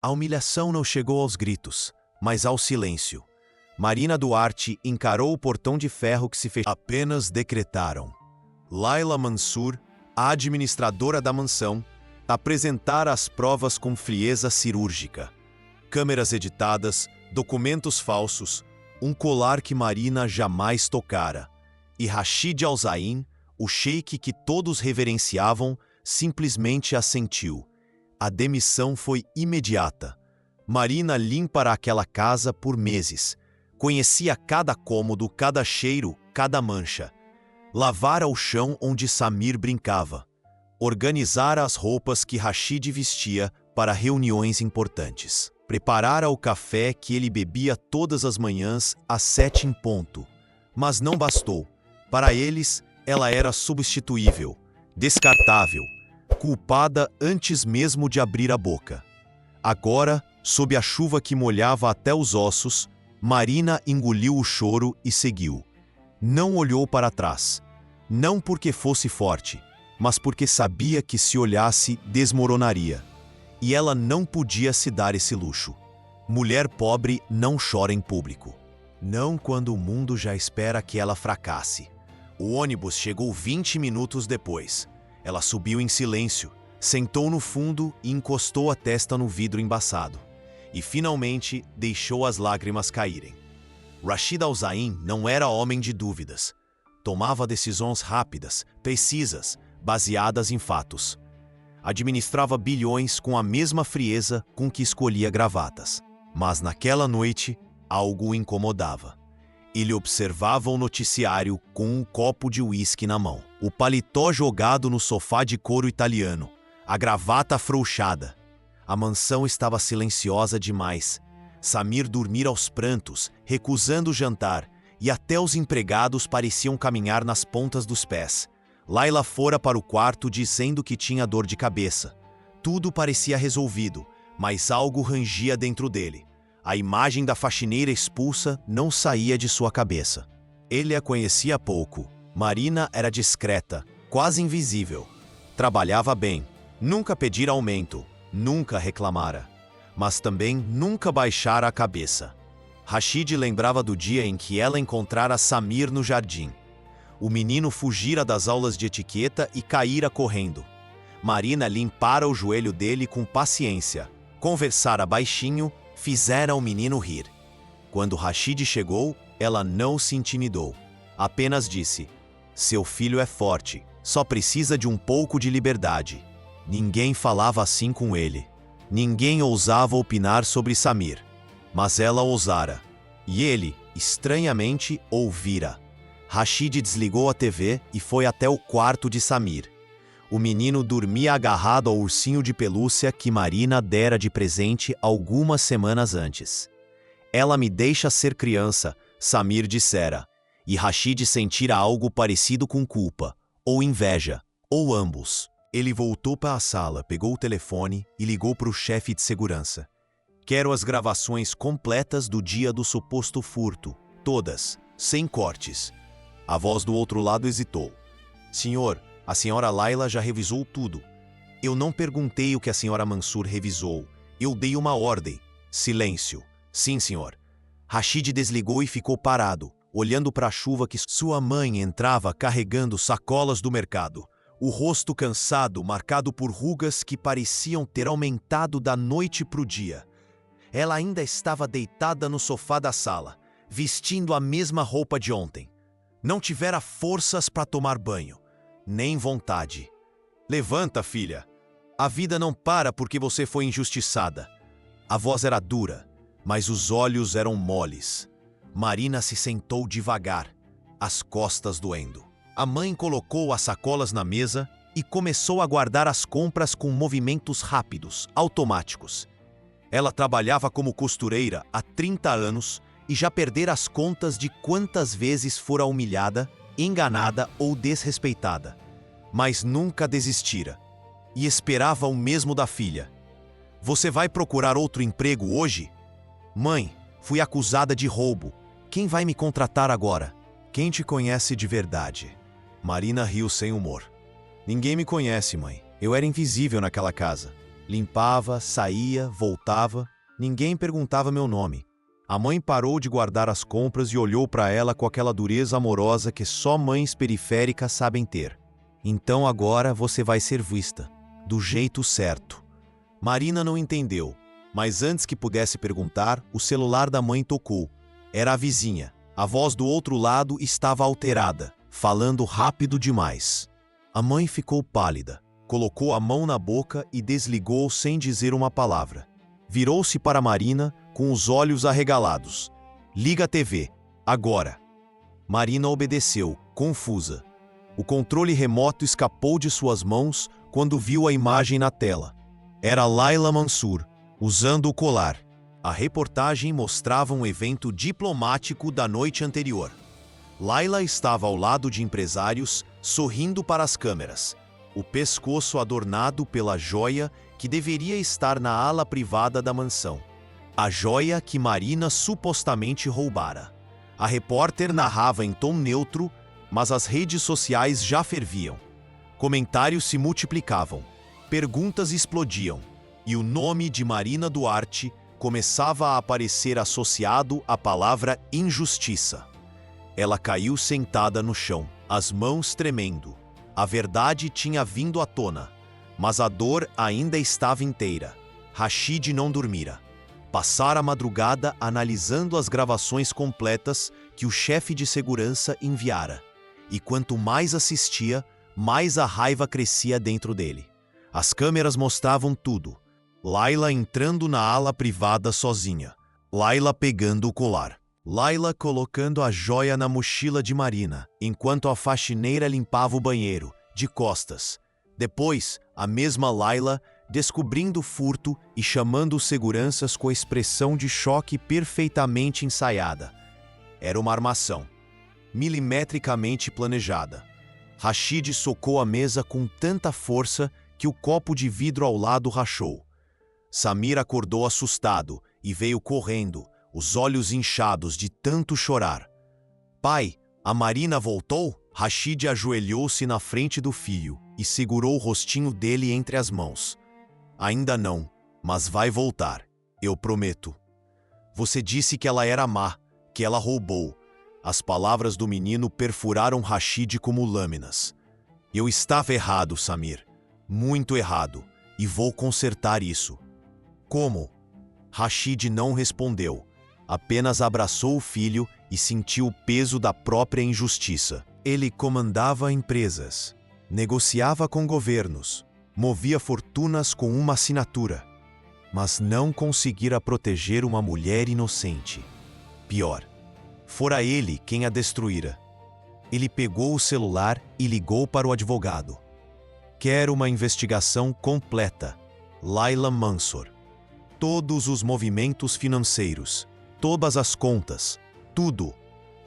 A humilhação não chegou aos gritos, mas ao silêncio. Marina Duarte encarou o portão de ferro que se fechou. Apenas decretaram. Laila Mansur, a administradora da mansão, apresentara as provas com frieza cirúrgica. Câmeras editadas, documentos falsos, um colar que Marina jamais tocara. E Rashid Al-Zain, o sheik que todos reverenciavam, simplesmente assentiu. A demissão foi imediata. Marina limpara aquela casa por meses. Conhecia cada cômodo, cada cheiro, cada mancha. Lavara o chão onde Samir brincava. Organizara as roupas que Rashid vestia para reuniões importantes. Preparara o café que ele bebia todas as manhãs às 7 em ponto. Mas não bastou. Para eles, ela era substituível, descartável, culpada antes mesmo de abrir a boca. Agora, sob a chuva que molhava até os ossos, Marina engoliu o choro e seguiu. Não olhou para trás. Não porque fosse forte, mas porque sabia que se olhasse, desmoronaria. E ela não podia se dar esse luxo. Mulher pobre não chora em público. Não quando o mundo já espera que ela fracasse. O ônibus chegou 20 minutos depois. Ela subiu em silêncio, sentou no fundo e encostou a testa no vidro embaçado. E finalmente deixou as lágrimas caírem. Rashid Al-Zain não era homem de dúvidas. Tomava decisões rápidas, precisas, baseadas em fatos. Administrava bilhões com a mesma frieza com que escolhia gravatas. Mas naquela noite, algo o incomodava. Ele observava o noticiário com um copo de uísque na mão, o paletó jogado no sofá de couro italiano, a gravata afrouxada. A mansão estava silenciosa demais. Samir dormira aos prantos, recusando o jantar, e até os empregados pareciam caminhar nas pontas dos pés. Laila fora para o quarto dizendo que tinha dor de cabeça. Tudo parecia resolvido, mas algo rangia dentro dele. A imagem da faxineira expulsa não saía de sua cabeça. Ele a conhecia pouco. Marina era discreta, quase invisível. Trabalhava bem, nunca pedira aumento, nunca reclamara. Mas também nunca baixara a cabeça. Rashid lembrava do dia em que ela encontrara Samir no jardim. O menino fugira das aulas de etiqueta e caíra correndo. Marina limpara o joelho dele com paciência. Conversara baixinho, fizera o menino rir. Quando Rashid chegou, ela não se intimidou. Apenas disse: "Seu filho é forte, só precisa de um pouco de liberdade." Ninguém falava assim com ele. Ninguém ousava opinar sobre Samir. Mas ela ousara. E ele, estranhamente, ouvira. Rashid desligou a TV e foi até o quarto de Samir. O menino dormia agarrado ao ursinho de pelúcia que Marina dera de presente algumas semanas antes. "Ela me deixa ser criança", Samir dissera. E Rashid sentira algo parecido com culpa, ou inveja, ou ambos. Ele voltou para a sala, pegou o telefone e ligou para o chefe de segurança. "Quero as gravações completas do dia do suposto furto, todas, sem cortes." A voz do outro lado hesitou. "Senhor, a senhora Laila já revisou tudo." "Eu não perguntei o que a senhora Mansur revisou. Eu dei uma ordem." "Silêncio." "Sim, senhor." Rashid desligou e ficou parado, olhando para a chuva que sua mãe entrava carregando sacolas do mercado. O rosto cansado, marcado por rugas que pareciam ter aumentado da noite para o dia. Ela ainda estava deitada no sofá da sala, vestindo a mesma roupa de ontem. Não tivera forças para tomar banho, nem vontade. "Levanta, filha. A vida não para porque você foi injustiçada." A voz era dura, mas os olhos eram moles. Marina se sentou devagar, as costas doendo. A mãe colocou as sacolas na mesa e começou a guardar as compras com movimentos rápidos, automáticos. Ela trabalhava como costureira há 30 anos e já perdera as contas de quantas vezes fora humilhada, enganada ou desrespeitada. Mas nunca desistira. E esperava o mesmo da filha. "Você vai procurar outro emprego hoje?" "Mãe, fui acusada de roubo. Quem vai me contratar agora?" "Quem te conhece de verdade?" Marina riu sem humor. "Ninguém me conhece, mãe. Eu era invisível naquela casa. Limpava, saía, voltava. Ninguém perguntava meu nome. A mãe parou de guardar as compras e olhou para ela com aquela dureza amorosa que só mães periféricas sabem ter. Então agora você vai ser vista, do jeito certo. Marina não entendeu, mas antes que pudesse perguntar, o celular da mãe tocou. Era a vizinha. A voz do outro lado estava alterada, falando rápido demais. A mãe ficou pálida, colocou a mão na boca e desligou sem dizer uma palavra. Virou-se para Marina com os olhos arregalados. Liga a TV, agora. Marina obedeceu, confusa. O controle remoto escapou de suas mãos quando viu a imagem na tela. Era Laila Mansur, usando o colar. A reportagem mostrava um evento diplomático da noite anterior. Laila estava ao lado de empresários, sorrindo para as câmeras, o pescoço adornado pela joia que deveria estar na ala privada da mansão. A joia que Marina supostamente roubara. A repórter narrava em tom neutro, mas as redes sociais já ferviam. Comentários se multiplicavam, perguntas explodiam, e o nome de Marina Duarte começava a aparecer associado à palavra injustiça. Ela caiu sentada no chão, as mãos tremendo. A verdade tinha vindo à tona, mas a dor ainda estava inteira. Rashid não dormira. Passara a madrugada analisando as gravações completas que o chefe de segurança enviara. E quanto mais assistia, mais a raiva crescia dentro dele. As câmeras mostravam tudo. Laila entrando na ala privada sozinha. Laila pegando o colar. Laila colocando a joia na mochila de Marina, enquanto a faxineira limpava o banheiro, de costas. Depois, a mesma Laila descobrindo o furto e chamando os seguranças com a expressão de choque perfeitamente ensaiada. Era uma armação, milimetricamente planejada. Rashid socou a mesa com tanta força que o copo de vidro ao lado rachou. Samir acordou assustado e veio correndo, os olhos inchados de tanto chorar. Pai, a Marina voltou? Rashid ajoelhou-se na frente do filho e segurou o rostinho dele entre as mãos. Ainda não, mas vai voltar, eu prometo. Você disse que ela era má, que ela roubou. As palavras do menino perfuraram Rashid como lâminas. Eu estava errado, Samir. Muito errado, e vou consertar isso. Como? Rashid não respondeu, apenas abraçou o filho e sentiu o peso da própria injustiça. Ele comandava empresas, negociava com governos, movia fortunas com uma assinatura, mas não conseguira proteger uma mulher inocente. Pior, fora ele quem a destruíra. Ele pegou o celular e ligou para o advogado. Quero uma investigação completa. Laila Mansur. Todos os movimentos financeiros, todas as contas, tudo.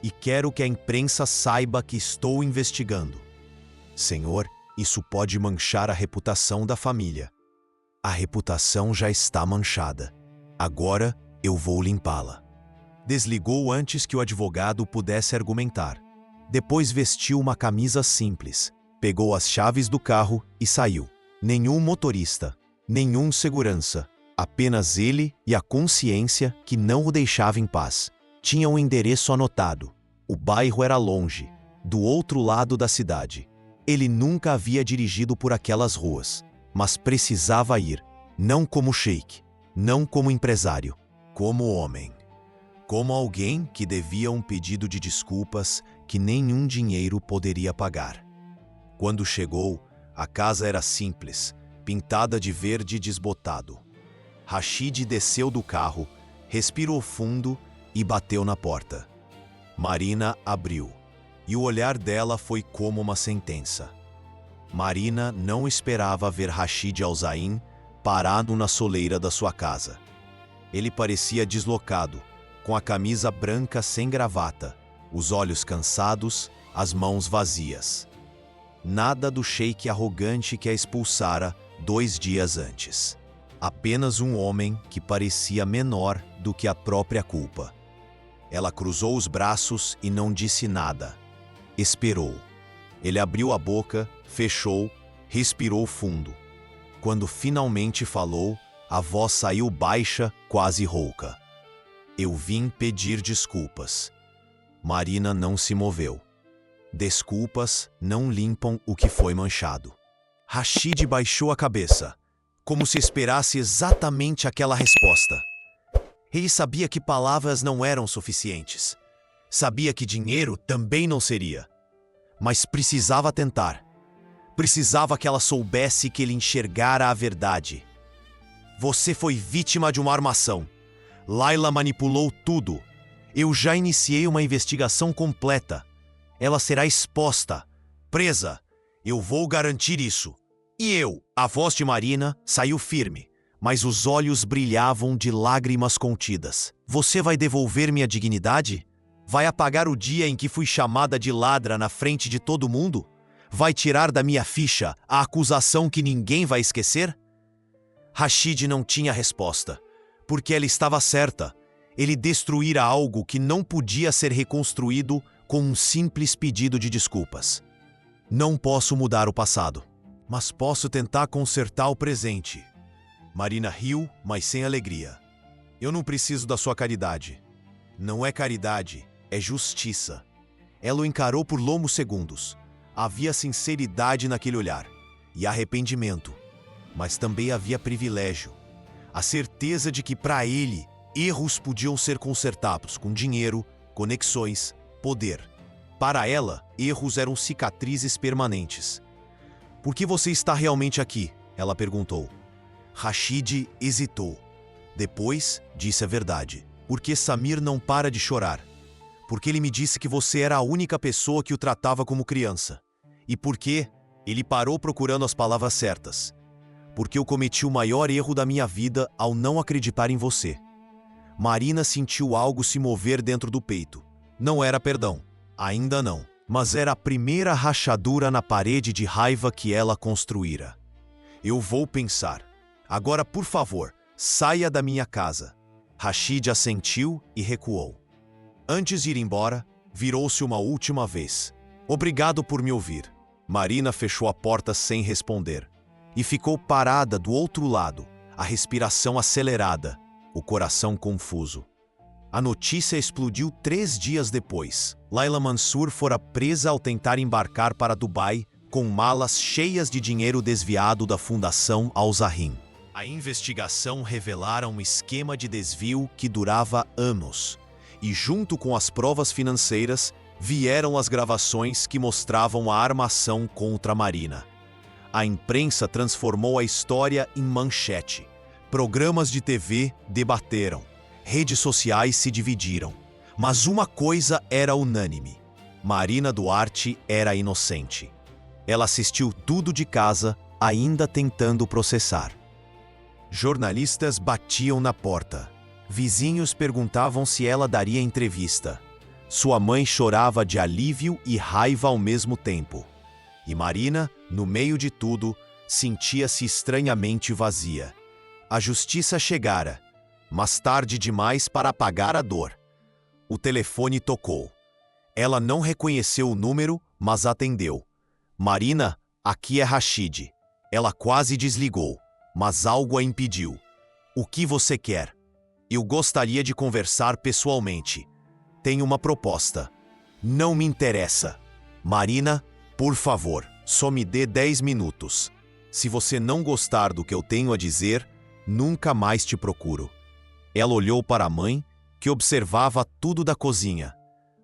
E quero que a imprensa saiba que estou investigando. Senhor, isso pode manchar a reputação da família. A reputação já está manchada. Agora eu vou limpá-la. Desligou antes que o advogado pudesse argumentar. Depois vestiu uma camisa simples, pegou as chaves do carro e saiu. Nenhum motorista, nenhum segurança, apenas ele e a consciência que não o deixava em paz. Tinha um endereço anotado. O bairro era longe, do outro lado da cidade. Ele nunca havia dirigido por aquelas ruas, mas precisava ir, não como sheik, não como empresário, como homem. Como alguém que devia um pedido de desculpas que nenhum dinheiro poderia pagar. Quando chegou, a casa era simples, pintada de verde desbotado. Rashid desceu do carro, respirou fundo e bateu na porta. Marina abriu, e o olhar dela foi como uma sentença. Marina não esperava ver Rashid Al-Zain parado na soleira da sua casa. Ele parecia deslocado, com a camisa branca sem gravata, os olhos cansados, as mãos vazias. Nada do sheik arrogante que a expulsara 2 dias antes. Apenas um homem que parecia menor do que a própria culpa. Ela cruzou os braços e não disse nada. Esperou. Ele abriu a boca, fechou, respirou fundo. Quando finalmente falou, a voz saiu baixa, quase rouca. Eu vim pedir desculpas. Marina não se moveu. Desculpas não limpam o que foi manchado. Rashid baixou a cabeça, como se esperasse exatamente aquela resposta. Ele sabia que palavras não eram suficientes. Sabia que dinheiro também não seria. Mas precisava tentar. Precisava que ela soubesse que ele enxergara a verdade. Você foi vítima de uma armação. Layla manipulou tudo. Eu já iniciei uma investigação completa. Ela será exposta, presa. Eu vou garantir isso. E eu, a voz de Marina, saiu firme, mas os olhos brilhavam de lágrimas contidas. Você vai devolver minha dignidade? Vai apagar o dia em que fui chamada de ladra na frente de todo mundo? Vai tirar da minha ficha a acusação que ninguém vai esquecer? Rashid não tinha resposta, porque ela estava certa. Ele destruíra algo que não podia ser reconstruído com um simples pedido de desculpas. Não posso mudar o passado, mas posso tentar consertar o presente. Marina riu, mas sem alegria. Eu não preciso da sua caridade. Não é caridade, é justiça. Ela o encarou por longos segundos. Havia sinceridade naquele olhar e arrependimento, mas também havia privilégio. A certeza de que, para ele, erros podiam ser consertados com dinheiro, conexões, poder. Para ela, erros eram cicatrizes permanentes. Por que você está realmente aqui? Ela perguntou. Rashid hesitou. Depois, disse a verdade. Porque Samir não para de chorar. Porque ele me disse que você era a única pessoa que o tratava como criança. E porque ele parou procurando as palavras certas. Porque eu cometi o maior erro da minha vida ao não acreditar em você. Marina sentiu algo se mover dentro do peito. Não era perdão. Ainda não. Mas era a primeira rachadura na parede de raiva que ela construíra. Eu vou pensar. Agora, por favor, saia da minha casa. Rashid assentiu e recuou. Antes de ir embora, virou-se uma última vez. Obrigado por me ouvir. Marina fechou a porta sem responder. E ficou parada do outro lado, a respiração acelerada, o coração confuso. A notícia explodiu 3 dias depois. Layla Mansour fora presa ao tentar embarcar para Dubai com malas cheias de dinheiro desviado da Fundação Al-Zahin. A investigação revelara um esquema de desvio que durava anos. E junto com as provas financeiras, vieram as gravações que mostravam a armação contra Marina. A imprensa transformou a história em manchete. Programas de TV debateram. Redes sociais se dividiram. Mas uma coisa era unânime. Marina Duarte era inocente. Ela assistiu tudo de casa, ainda tentando processar. Jornalistas batiam na porta. Vizinhos perguntavam se ela daria entrevista. Sua mãe chorava de alívio e raiva ao mesmo tempo. E Marina, no meio de tudo, sentia-se estranhamente vazia. A justiça chegara, mas tarde demais para apagar a dor. O telefone tocou. Ela não reconheceu o número, mas atendeu. Marina, aqui é Rashid. Ela quase desligou, mas algo a impediu. O que você quer? Eu gostaria de conversar pessoalmente. Tenho uma proposta. Não me interessa. Marina, por favor, só me dê 10 minutos. Se você não gostar do que eu tenho a dizer, nunca mais te procuro. Ela olhou para a mãe, que observava tudo da cozinha.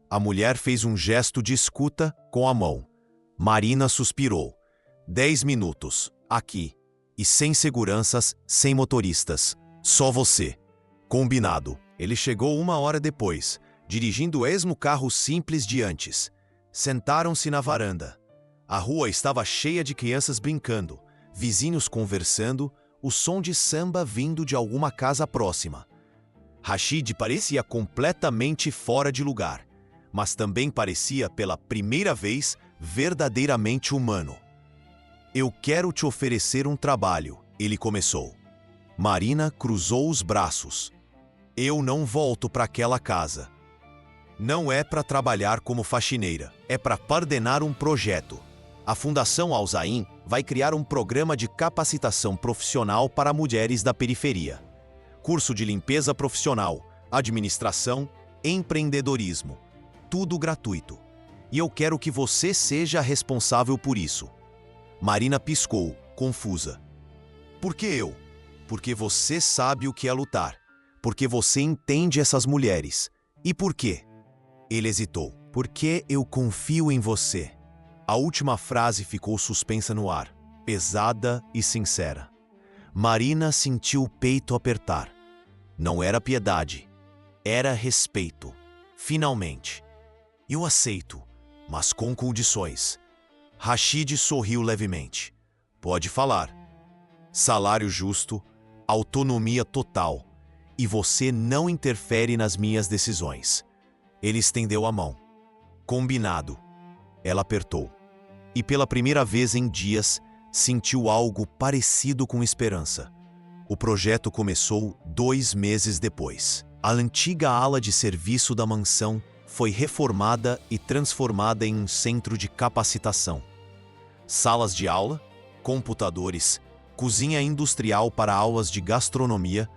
A mulher fez um gesto de escuta com a mão. Marina suspirou. 10 minutos, aqui. E sem seguranças, sem motoristas. Só você. Combinado. Ele chegou 1 hora depois, dirigindo o mesmo carro simples de antes. Sentaram-se na varanda. A rua estava cheia de crianças brincando, vizinhos conversando, o som de samba vindo de alguma casa próxima. Rashid parecia completamente fora de lugar, mas também parecia, pela primeira vez, verdadeiramente humano. Eu quero te oferecer um trabalho, ele começou. Marina cruzou os braços. Eu não volto para aquela casa. Não é para trabalhar como faxineira, é para coordenar um projeto. A Fundação Al-Zahin vai criar um programa de capacitação profissional para mulheres da periferia. Curso de limpeza profissional, administração, empreendedorismo. Tudo gratuito. E eu quero que você seja responsável por isso. Marina piscou, confusa. Por que eu? Porque você sabe o que é lutar. Porque você entende essas mulheres. E por quê? Ele hesitou. Porque eu confio em você. A última frase ficou suspensa no ar, pesada e sincera. Marina sentiu o peito apertar. Não era piedade, era respeito. Finalmente. Eu aceito, mas com condições. Rashid sorriu levemente. Pode falar. Salário justo, autonomia total, e você não interfere nas minhas decisões. Ele estendeu a mão. Combinado. Ela apertou. E pela primeira vez em dias, sentiu algo parecido com esperança. O projeto começou 2 meses depois. A antiga ala de serviço da mansão foi reformada e transformada em um centro de capacitação. Salas de aula, computadores, cozinha industrial para aulas de gastronomia,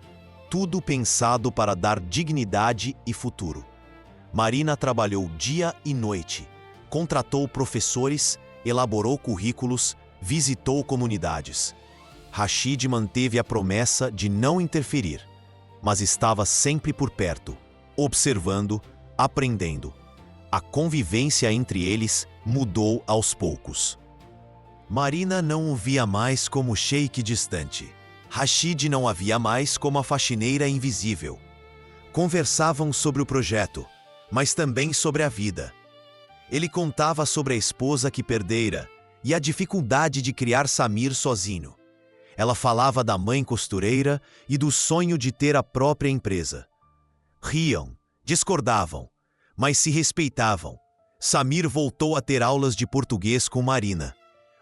tudo pensado para dar dignidade e futuro. Marina trabalhou dia e noite, contratou professores, elaborou currículos, visitou comunidades. Rashid manteve a promessa de não interferir, mas estava sempre por perto, observando, aprendendo. A convivência entre eles mudou aos poucos. Marina não o via mais como sheik distante. Rashid não a via mais como a faxineira invisível. Conversavam sobre o projeto, mas também sobre a vida. Ele contava sobre a esposa que perdera e a dificuldade de criar Samir sozinho. Ela falava da mãe costureira e do sonho de ter a própria empresa. Riam, discordavam, mas se respeitavam. Samir voltou a ter aulas de português com Marina.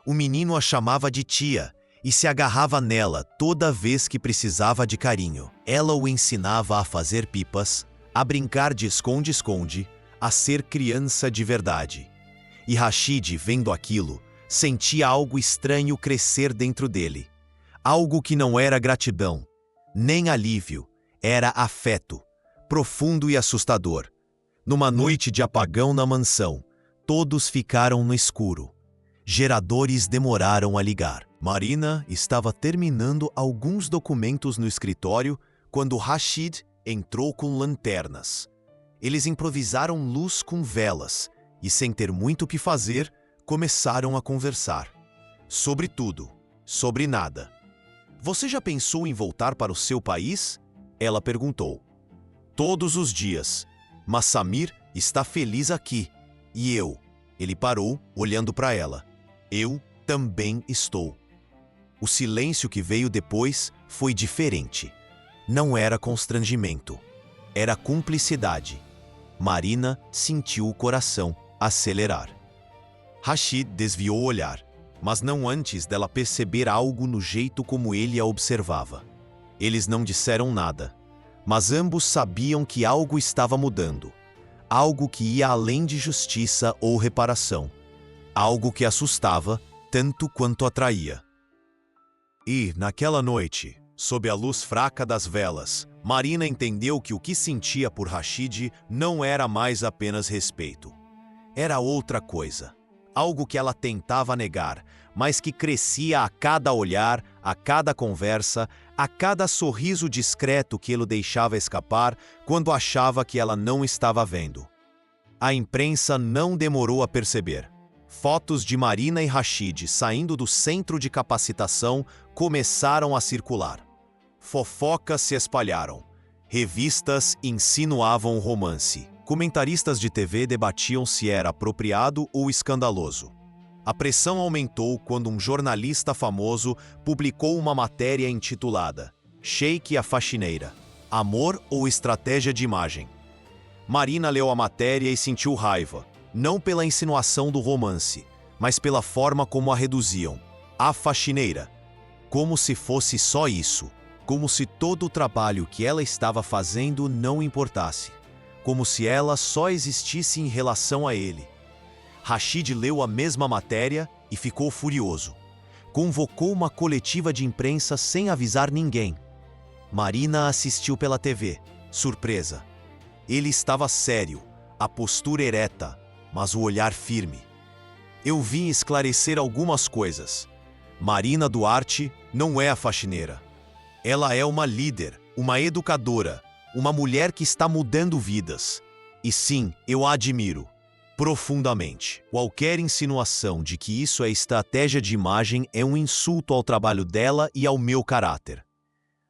O menino a chamava de tia e se agarrava nela toda vez que precisava de carinho. Ela o ensinava a fazer pipas, a brincar de esconde-esconde, a ser criança de verdade. E Rashid, vendo aquilo, sentia algo estranho crescer dentro dele. Algo que não era gratidão, nem alívio, era afeto, profundo e assustador. Numa noite de apagão na mansão, todos ficaram no escuro. Geradores demoraram a ligar. Marina estava terminando alguns documentos no escritório quando Rashid entrou com lanternas. Eles improvisaram luz com velas e, sem ter muito o que fazer, começaram a conversar. Sobre tudo, sobre nada. Você já pensou em voltar para o seu país? Ela perguntou. Todos os dias. Mas Samir está feliz aqui. E eu? Ele parou, olhando para ela. Eu também estou. O silêncio que veio depois foi diferente. Não era constrangimento. Era cumplicidade. Marina sentiu o coração acelerar. Rashid desviou o olhar, mas não antes dela perceber algo no jeito como ele a observava. Eles não disseram nada, mas ambos sabiam que algo estava mudando. Algo que ia além de justiça ou reparação. Algo que assustava tanto quanto atraía. E, naquela noite, sob a luz fraca das velas, Marina entendeu que o que sentia por Rashid não era mais apenas respeito. Era outra coisa. Algo que ela tentava negar, mas que crescia a cada olhar, a cada conversa, a cada sorriso discreto que ele deixava escapar quando achava que ela não estava vendo. A imprensa não demorou a perceber. Fotos de Marina e Rashid saindo do centro de capacitação começaram a circular. Fofocas se espalharam. Revistas insinuavam o romance. Comentaristas de TV debatiam se era apropriado ou escandaloso. A pressão aumentou quando um jornalista famoso publicou uma matéria intitulada Sheik e a Faxineira, Amor ou Estratégia de Imagem. Marina leu a matéria e sentiu raiva, não pela insinuação do romance, mas pela forma como a reduziam. A faxineira. Como se fosse só isso. Como se todo o trabalho que ela estava fazendo não importasse. Como se ela só existisse em relação a ele. Rashid leu a mesma matéria e ficou furioso. convocou uma coletiva de imprensa sem avisar ninguém. Marina assistiu pela TV, surpresa. Ele estava sério, a postura ereta, mas o olhar firme. Eu vim esclarecer algumas coisas. Marina Duarte não é a faxineira. Ela é uma líder, uma educadora, uma mulher que está mudando vidas. E sim, eu a admiro profundamente. Qualquer insinuação de que isso é estratégia de imagem é um insulto ao trabalho dela e ao meu caráter.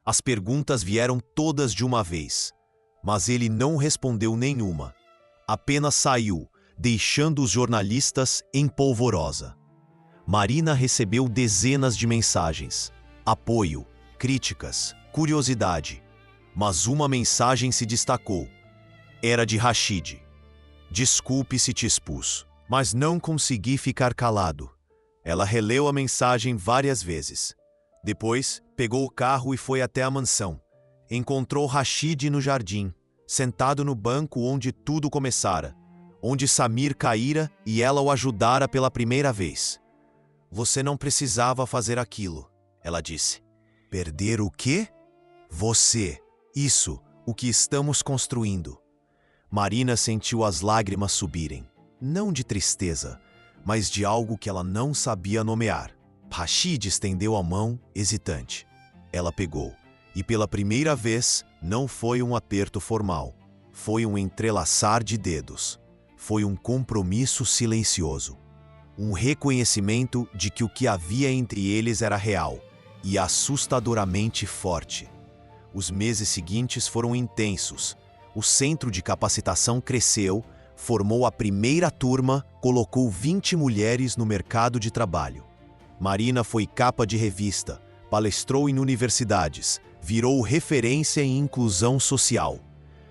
As perguntas vieram todas de uma vez, mas ele não respondeu nenhuma. Apenas saiu, deixando os jornalistas em polvorosa. Marina recebeu dezenas de mensagens, apoio, críticas, curiosidade. Mas uma mensagem se destacou. Era de Rashid. Desculpe se te expus, mas não consegui ficar calado. Ela releu a mensagem várias vezes. Depois, pegou o carro e foi até a mansão. Encontrou Rashid no jardim, sentado no banco onde tudo começara, onde Samir caíra e ela o ajudara pela primeira vez. Você não precisava fazer aquilo, ela disse. Perder o quê? Você. Isso, o que estamos construindo. Marina sentiu as lágrimas subirem, não de tristeza, mas de algo que ela não sabia nomear. Rashid estendeu a mão, hesitante. Ela pegou, e pela primeira vez não foi um aperto formal. Foi um entrelaçar de dedos. Foi um compromisso silencioso. Um reconhecimento de que o que havia entre eles era real e assustadoramente forte. Os meses seguintes foram intensos. O centro de capacitação cresceu, formou a primeira turma, colocou 20 mulheres no mercado de trabalho. Marina foi capa de revista, palestrou em universidades, virou referência em inclusão social.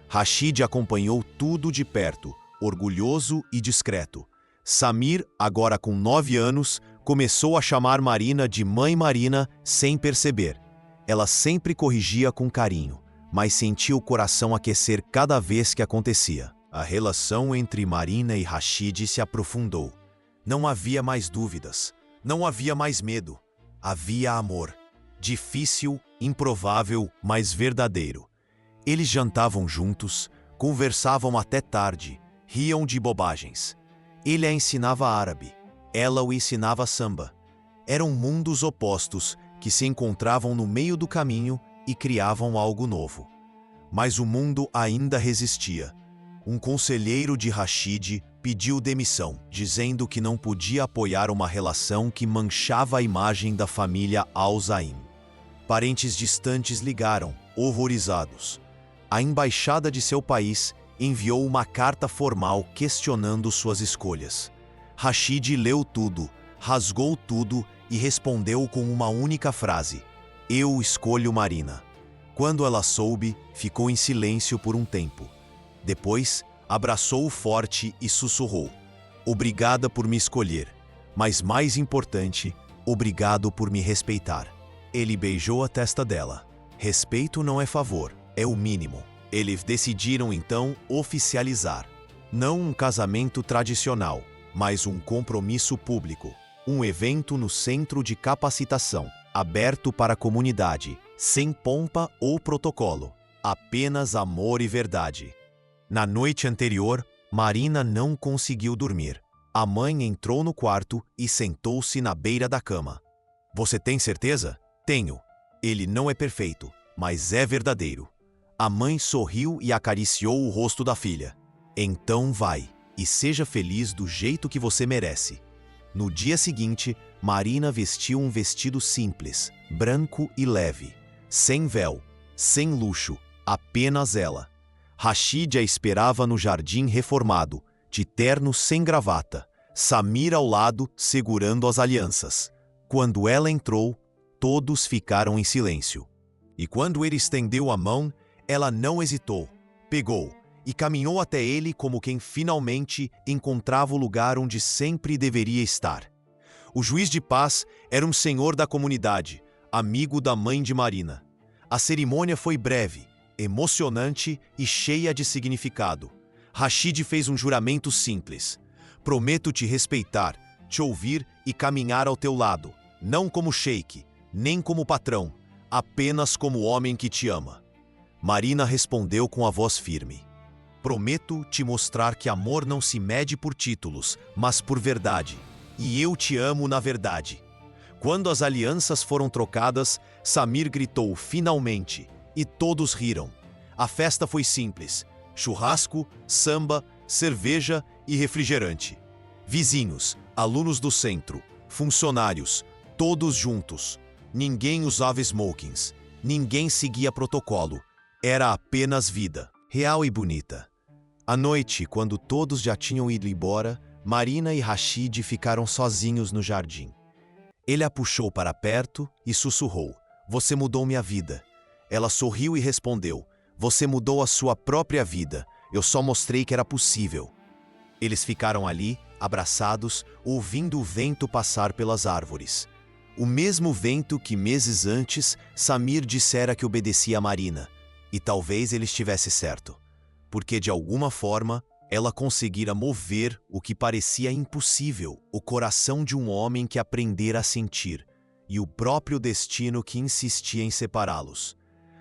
Rashid acompanhou tudo de perto, orgulhoso e discreto. Samir, agora com 9 anos, começou a chamar Marina de Mãe Marina sem perceber. Ela sempre corrigia com carinho, mas sentia o coração aquecer cada vez que acontecia. A relação entre Marina e Rashid se aprofundou. Não havia mais dúvidas, não havia mais medo. Havia amor. Difícil, improvável, mas verdadeiro. Eles jantavam juntos, conversavam até tarde, riam de bobagens. Ele a ensinava árabe, ela o ensinava samba. Eram mundos opostos que se encontravam no meio do caminho e criavam algo novo. Mas o mundo ainda resistia. Um conselheiro de Rashid pediu demissão, dizendo que não podia apoiar uma relação que manchava a imagem da família Al-Zaim. Parentes distantes ligaram, horrorizados. A embaixada de seu país enviou uma carta formal questionando suas escolhas. Rashid leu tudo, rasgou tudo e respondeu com uma única frase: Eu escolho Marina. Quando ela soube, ficou em silêncio por um tempo. Depois, abraçou-o forte e sussurrou: Obrigada por me escolher, mas mais importante, obrigado por me respeitar. Ele beijou a testa dela. Respeito não é favor, é o mínimo. Eles decidiram então oficializar. Não um casamento tradicional, mas um compromisso público. Um evento no centro de capacitação, aberto para a comunidade, sem pompa ou protocolo. Apenas amor e verdade. Na noite anterior, Marina não conseguiu dormir. A mãe entrou no quarto e sentou-se na beira da cama. Você tem certeza? Tenho. Ele não é perfeito, mas é verdadeiro. A mãe sorriu e acariciou o rosto da filha. Então vai, e seja feliz do jeito que você merece. No dia seguinte, Marina vestiu um vestido simples, branco e leve. Sem véu, sem luxo, apenas ela. Rashid a esperava no jardim reformado, de terno sem gravata. Samir ao lado, segurando as alianças. Quando ela entrou, todos ficaram em silêncio. E quando ele estendeu a mão, ela não hesitou. Pegou e caminhou até ele como quem finalmente encontrava o lugar onde sempre deveria estar. O juiz de paz era um senhor da comunidade, amigo da mãe de Marina. A cerimônia foi breve, emocionante e cheia de significado. Rashid fez um juramento simples. Prometo te respeitar, te ouvir e caminhar ao teu lado, Não como sheik, nem como patrão, apenas como homem que te ama. Marina respondeu com a voz firme. Prometo te mostrar que amor não se mede por títulos, mas por verdade. E eu te amo na verdade. Quando as alianças foram trocadas, Samir gritou finalmente, e todos riram. A festa foi simples: churrasco, samba, cerveja e refrigerante. Vizinhos, alunos do centro, funcionários, todos juntos. Ninguém usava smokings, ninguém seguia protocolo. Era apenas vida, real e bonita. À noite, quando todos já tinham ido embora, Marina e Rashid ficaram sozinhos no jardim. Ele a puxou para perto e sussurrou: "Você mudou minha vida." Ela sorriu e respondeu: "Você mudou a sua própria vida. Eu só mostrei que era possível." Eles ficaram ali, abraçados, ouvindo o vento passar pelas árvores. O mesmo vento que meses antes Samir dissera que obedecia a Marina. E talvez ele estivesse certo, porque de alguma forma ela conseguira mover o que parecia impossível, o coração de um homem que aprendera a sentir, e o próprio destino que insistia em separá-los.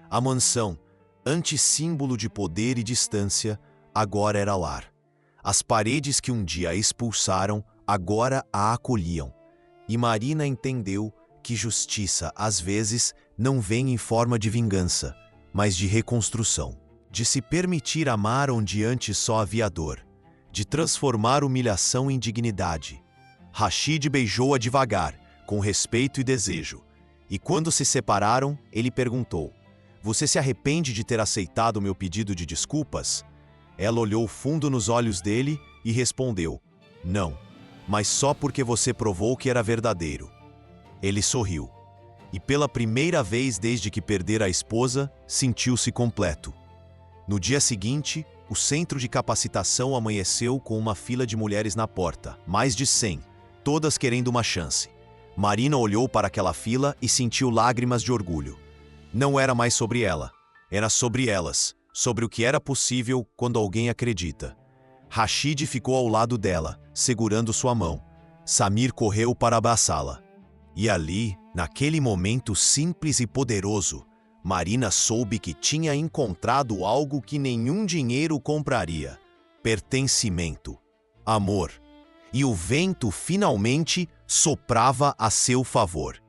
A mansão, antissímbolo de poder e distância, agora era lar. As paredes que um dia a expulsaram, agora a acolhiam. E Marina entendeu que justiça, às vezes, não vem em forma de vingança, mas de reconstrução. De se permitir amar onde antes só havia dor, de transformar humilhação em dignidade. Rashid beijou-a devagar, com respeito e desejo. E quando se separaram, ele perguntou: "Você se arrepende de ter aceitado meu pedido de desculpas?" Ela olhou fundo nos olhos dele e respondeu: "Não, mas só porque você provou que era verdadeiro." Ele sorriu. E pela primeira vez desde que perdera a esposa, sentiu-se completo. No dia seguinte, o centro de capacitação amanheceu com uma fila de mulheres na porta, mais de 100, todas querendo uma chance. Marina olhou para aquela fila e sentiu lágrimas de orgulho. Não era mais sobre ela, era sobre elas, sobre o que era possível quando alguém acredita. Rashid ficou ao lado dela, segurando sua mão. Samir correu para abraçá-la. E ali, naquele momento simples e poderoso, Marina soube que tinha encontrado algo que nenhum dinheiro compraria: pertencimento, amor. E o vento finalmente soprava a seu favor.